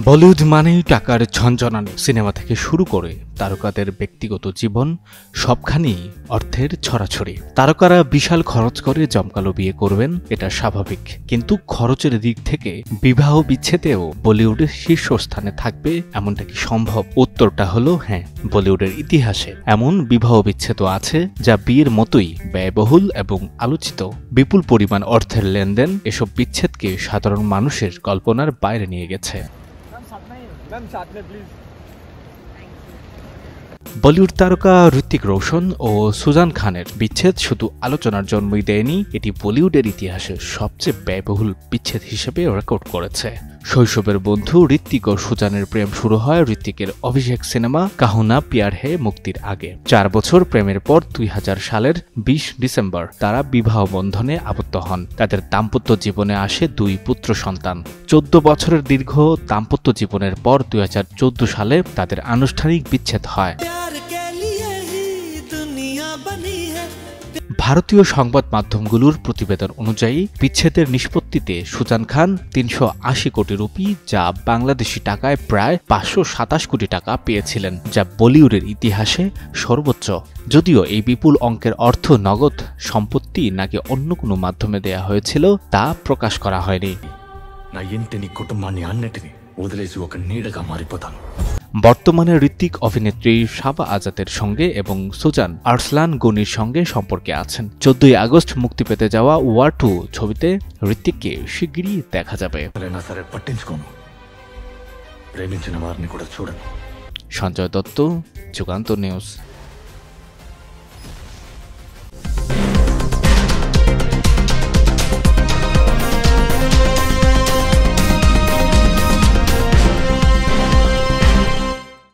বলিউড মানেই টাকার ঝনঝনানি। সিনেমা থেকে শুরু করে তারকাদের ব্যক্তিগত জীবন সবখানেই অর্থের ছড়াছড়ি। তারকারা বিশাল খরচ করে জমকালো বিয়ে করবেন, এটা স্বাভাবিক। কিন্তু খরচের দিক থেকে বিবাহ বিচ্ছেদেও বলিউডের শীর্ষস্থানে থাকবে এমনটা কি সম্ভব? উত্তরটা হলো হ্যাঁ। বলিউডের ইতিহাসে এমন বিবাহ বিচ্ছেদও আছে যা বিয়ের মতোই ব্যয়বহুল এবং আলোচিত। বিপুল পরিমাণ অর্থের লেনদেন এসব বিচ্ছেদকে সাধারণ মানুষের কল্পনার বাইরে নিয়ে গেছে। বলিউড তারকা ঋত্বিক রোশন ও সুজান খানের বিচ্ছেদ শুধু আলোচনার জন্মই দেয়নি, এটি বলিউডের ইতিহাসে সবচেয়ে ব্যয়বহুল বিচ্ছেদ হিসেবে রেকর্ড করেছে। শৈশবের বন্ধু ঋত্বিক ও সুজানের প্রেম শুরু হয় ঋত্বিকের অভিষেক সিনেমা কাহো না প্যার হে মুক্তির আগে। 4 বছর প্রেমের পর 2000 সালের 20 ডিসেম্বর তারা বিবাহ বন্ধনে আবদ্ধ হন। তাদের দাম্পত্য জীবনে আসে 2 পুত্র সন্তান। 14 বছরের দীর্ঘ দাম্পত্য জীবনের পর 2014 সালে তাদের আনুষ্ঠানিক বিচ্ছেদ হয়। ভারতীয় সংবাদ মাধ্যমগুলোর প্রতিবেদন অনুযায়ী বিচ্ছেদের নিষ্পত্তিতে সুজান খান 380 কোটি রুপি, যা বাংলাদেশি টাকায় প্রায় 527 কোটি টাকা পেয়েছিলেন, যা বলিউডের ইতিহাসে সর্বোচ্চ। যদিও এই বিপুল অঙ্কের অর্থ নগদ সম্পত্তি নাকি অন্য কোনো মাধ্যমে দেয়া হয়েছিল তা প্রকাশ করা হয়নি। বর্তমানে ঋত্বিক অভিনেত্রী শাবা আজাদের সঙ্গে এবং সুজান আরসলান গনির সঙ্গে সম্পর্কে আছেন। 14 আগস্ট মুক্তি পেতে যাওয়া ওয়ার 2 ছবিতে ঋত্বিককে শিগগিরই দেখা যাবে। সঞ্জয় দত্ত, যুগান্তর নিউজ।